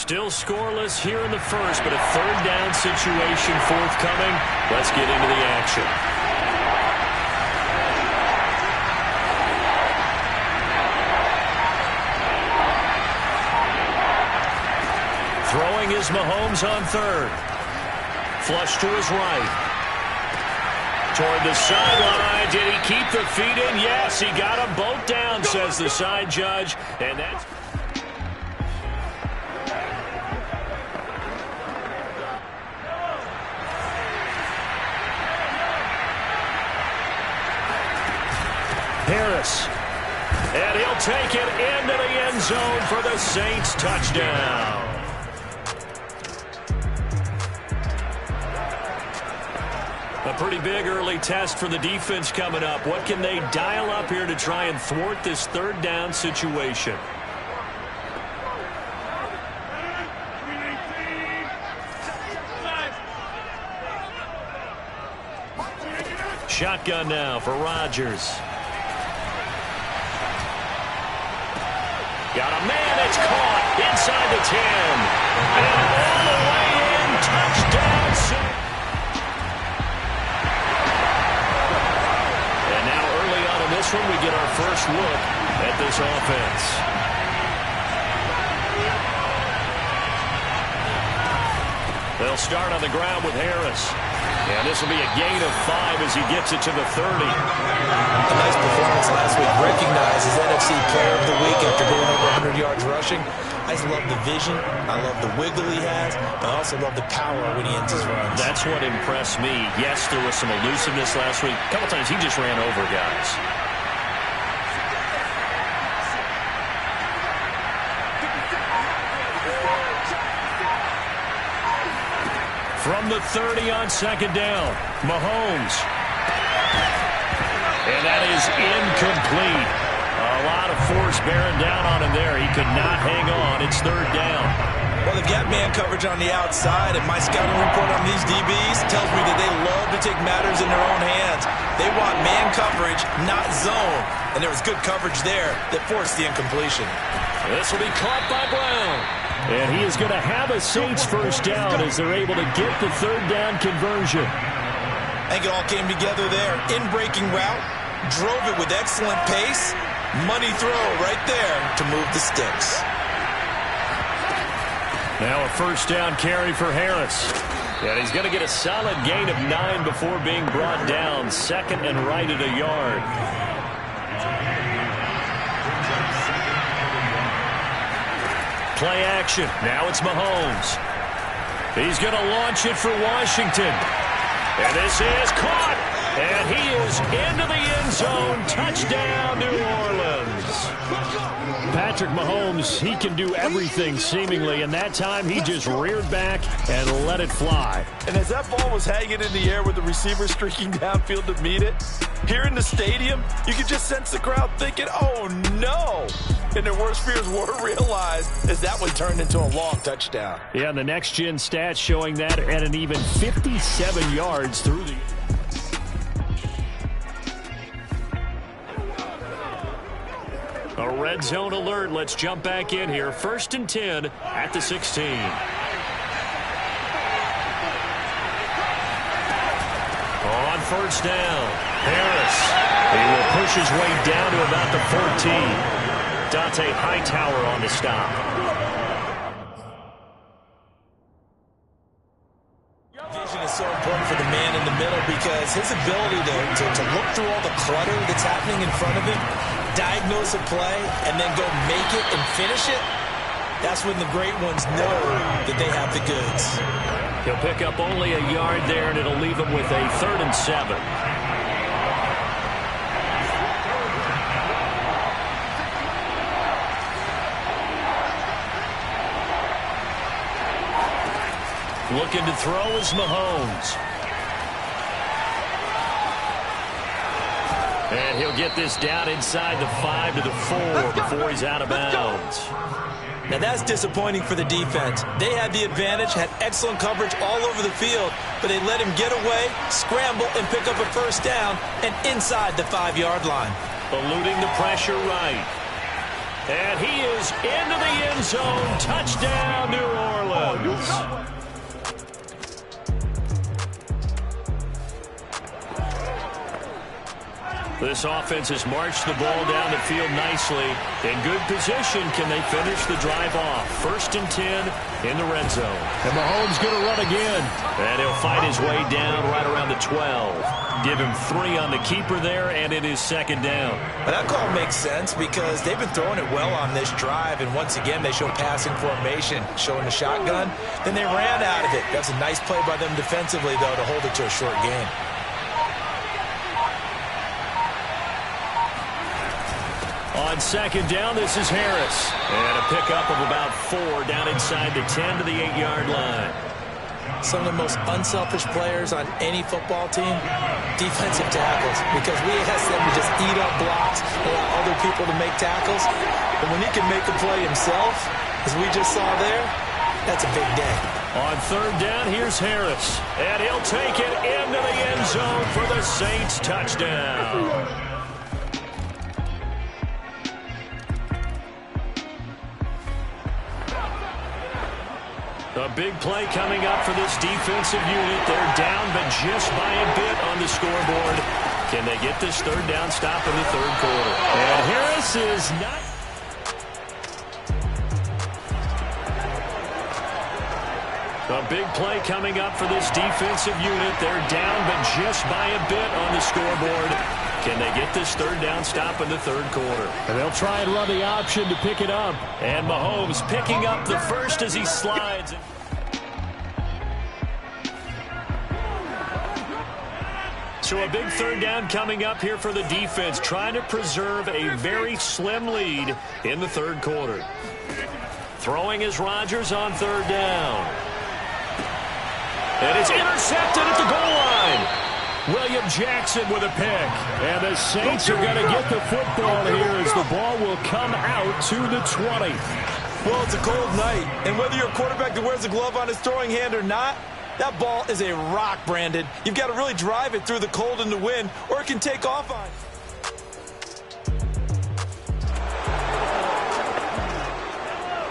Still scoreless here in the first, but a third down situation forthcoming. Let's get into the action. Throwing is Mahomes on third. Flush to his right. Toward the sideline. Did he keep the feet in? Yes, he got them both down, says the side judge. And that's... Harris. And he'll take it into the end zone for the Saints touchdown. A pretty big early test for the defense coming up. What can they dial up here to try and thwart this third down situation? Shotgun now for Rodgers. Got a man, it's caught inside the 10. And all the way in, touchdown. And now early on in this one, we get our first look at this offense. They'll start on the ground with Harris. And this will be a gain of 5 as he gets it to the 30. A nice performance last week. Recognized as NFC Player of the Week after going over 100 yards rushing. I just love the vision. I love the wiggle he has. But I also love the power when he ends his runs. That's what impressed me. Yes, there was some elusiveness last week. A couple times he just ran over guys. From the 30 on second down, Mahomes. And that is incomplete. A lot of force bearing down on him there. He could not hang on. It's third down. Well, they've got man coverage on the outside, and my scouting report on these DBs tells me that they love to take matters in their own hands. They want man coverage, not zone. And there was good coverage there that forced the incompletion. This will be caught by Brown. And he is going to have a Saints first down as they're able to get the third down conversion. I think it all came together there. In-breaking route, drove it with excellent pace. Money throw right there to move the sticks. Now a first down carry for Harris. And he's going to get a solid gain of 9 before being brought down. Second and right at a yard. Play action. Now it's Mahomes. He's going to launch it for Washington. And this is caught. And he is into the end zone. Touchdown, New Orleans. Patrick Mahomes, he can do everything seemingly. And that time he just reared back and let it fly. And as that ball was hanging in the air with the receiver streaking downfield to meet it, here in the stadium, you could just sense the crowd thinking, oh, no. And their worst fears were realized as that one turned into a long touchdown. Yeah, and the next-gen stats showing that at an even 57 yards through the... A red zone alert. Let's jump back in here. 1st and 10 at the 16. On first down, Harris. He will push his way down to about the 14. Dante Hightower on the stop. Vision is so important for the man in the middle because his ability to look through all the clutter that's happening in front of him, diagnose a play, and then go make it and finish it, that's when the great ones know that they have the goods. He'll pick up only a yard there, and it'll leave him with a 3rd and 7. Looking to throw is Mahomes. And he'll get this down inside the 5 to the 4 before he's out of bounds. Now that's disappointing for the defense. They had the advantage, had excellent coverage all over the field, but they let him get away, scramble, and pick up a first down, and inside the 5-yard line. Eluding the pressure right. And he is into the end zone. Touchdown, New Orleans. This offense has marched the ball down the field nicely. In good position, can they finish the drive off? 1st and 10 in the red zone. And Mahomes going to run again. And he'll fight his way down right around the 12. Give him 3 on the keeper there, and it is 2nd down. Well, that call makes sense because they've been throwing it well on this drive, and once again they show passing formation, showing the shotgun. Then they ran out of it. That's a nice play by them defensively, though, to hold it to a short game. On 2nd down, this is Harris. And a pickup of about 4 down inside the 10 to the 8-yard line. Some of the most unselfish players on any football team, defensive tackles, because we ask them to just eat up blocks, allow other people to make tackles. But when he can make a play himself, as we just saw there, that's a big day. On 3rd down, here's Harris. And he'll take it into the end zone for the Saints touchdown. A big play coming up for this defensive unit. They're down, but just by a bit on the scoreboard. Can they get this 3rd down stop in the 3rd quarter? And Harris is not. A big play coming up for this defensive unit. They're down, but just by a bit on the scoreboard. Can they get this 3rd down stop in the 3rd quarter? And they'll try and run the option to pick it up. And Mahomes picking up the first as he slides. So a big 3rd down coming up here for the defense, trying to preserve a very slim lead in the 3rd quarter. Throwing is Rodgers on 3rd down. And it's intercepted at the goal line. William Jackson with a pick. And the Saints are going to get the football here as the ball will come out to the 20. Well, it's a cold night, and whether you're a quarterback that wears a glove on his throwing hand or not, that ball is a rock, Brandon. You've got to really drive it through the cold and the wind, or it can take off on you.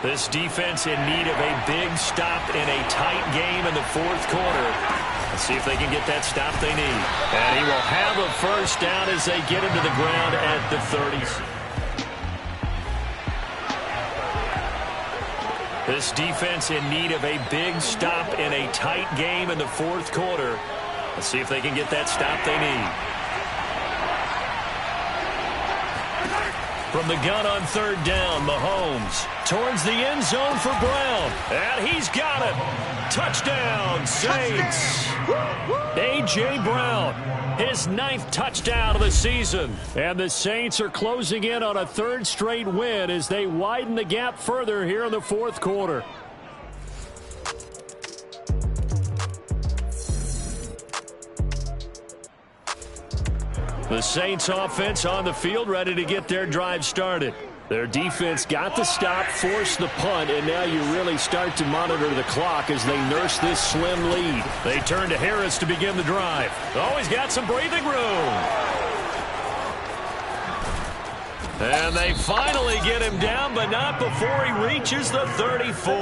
This defense in need of a big stop in a tight game in the 4th quarter. Let's see if they can get that stop they need. And he will have a 1st down as they get him to the ground at the 30s. This defense in need of a big stop in a tight game in the 4th quarter. Let's see if they can get that stop they need. From the gun on 3rd down, Mahomes towards the end zone for Brown. And he's got it. Touchdown, Saints. A.J. Brown, his 9th touchdown of the season. And the Saints are closing in on a 3rd straight win as they widen the gap further here in the 4th quarter. The Saints offense on the field, ready to get their drive started. Their defense got the stop, forced the punt, and now you really start to monitor the clock as they nurse this slim lead. They turn to Harris to begin the drive. Always got some breathing room. And they finally get him down, but not before he reaches the 34.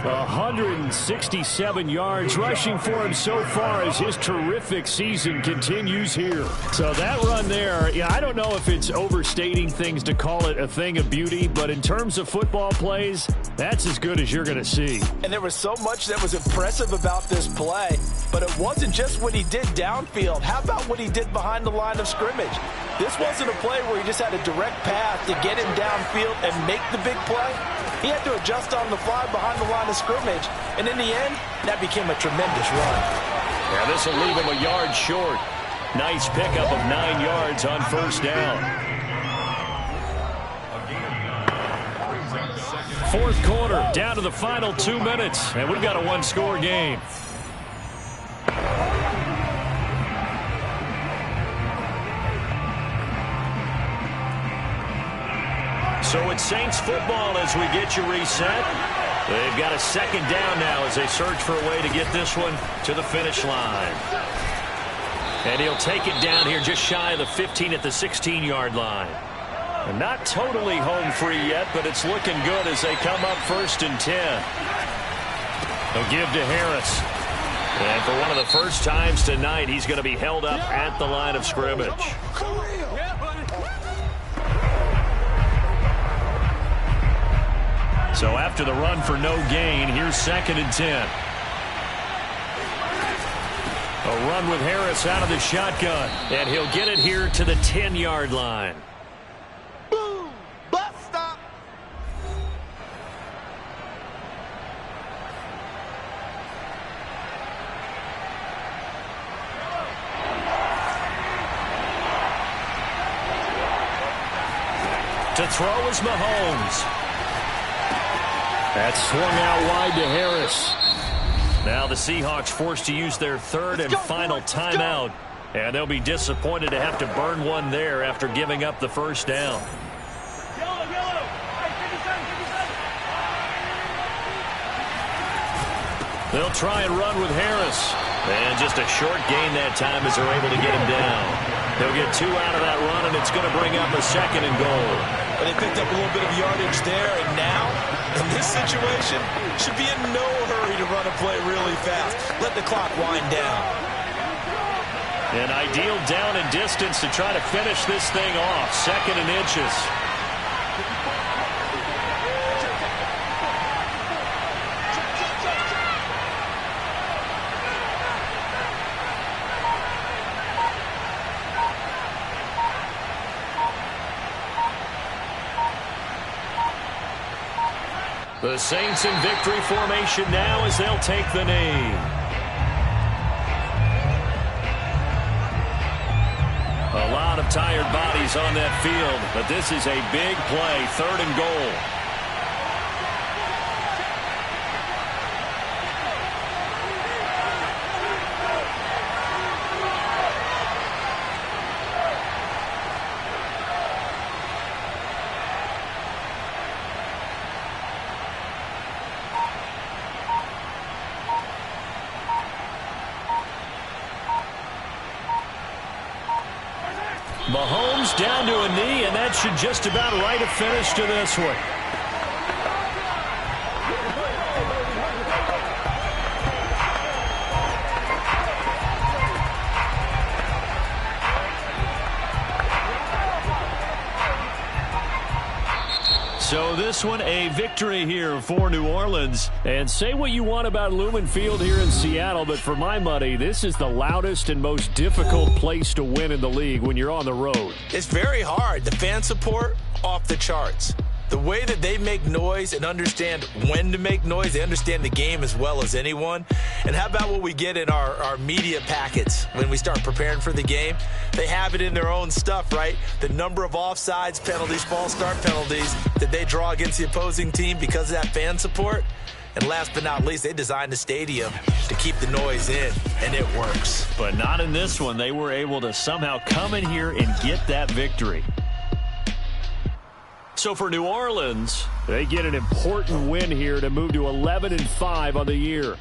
167 yards rushing for him so far as his terrific season continues here. So that run there, yeah, I don't know if it's overstating things to call it a thing of beauty, but in terms of football plays, that's as good as you're going to see. And there was so much that was impressive about this play, but it wasn't just what he did downfield. How about what he did behind the line of scrimmage? This wasn't a play where he just had a direct path to get him downfield and make the big play. He had to adjust on the fly behind the line of scrimmage, and in the end, that became a tremendous run. Yeah, this will leave him a yard short. Nice pickup of 9 yards on 1st down. 4th quarter, down to the final 2 minutes, and we've got a 1-score game. So it's Saints football as we get you reset. They've got a 2nd down now as they search for a way to get this one to the finish line. And he'll take it down here just shy of the 15 at the 16-yard line. And not totally home free yet, but it's looking good as they come up 1st and 10. They'll give to Harris. And for one of the first times tonight, he's going to be held up at the line of scrimmage. So after the run for no gain, here's 2nd and 10. A run with Harris out of the shotgun, and he'll get it here to the 10-yard line. Boom! Bus stop! To throw is Mahomes. That's swung out wide to Harris. Now the Seahawks forced to use their 3rd and final timeout. And they'll be disappointed to have to burn one there after giving up the first down. They'll try and run with Harris. And just a short gain that time as they're able to get him down. They'll get 2 out of that run, and it's going to bring up a 2nd and goal. But they picked up a little bit of yardage there, and now, in this situation, should be in no hurry to run a play really fast. Let the clock wind down. An ideal down and distance to try to finish this thing off. 2nd and inches. The Saints in victory formation now as they'll take the knee. A lot of tired bodies on that field, but this is a big play, 3rd and goal. Mahomes down to a knee, and that should just about write a finish to this one. So this one a victory here for New Orleans. And say what you want about Lumen Field here in Seattle, but for my money, this is the loudest and most difficult place to win in the league when you're on the road. It's very hard. The fan support, off the charts. The way that they make noise and understand when to make noise, they understand the game as well as anyone. And how about what we get in our media packets when we start preparing for the game? They have it in their own stuff, right? The number of offsides penalties, false start penalties that they draw against the opposing team because of that fan support. And last but not least, they designed the stadium to keep the noise in, and it works. But not in this one. They were able to somehow come in here and get that victory. So for New Orleans, they get an important win here to move to 11-5 on the year.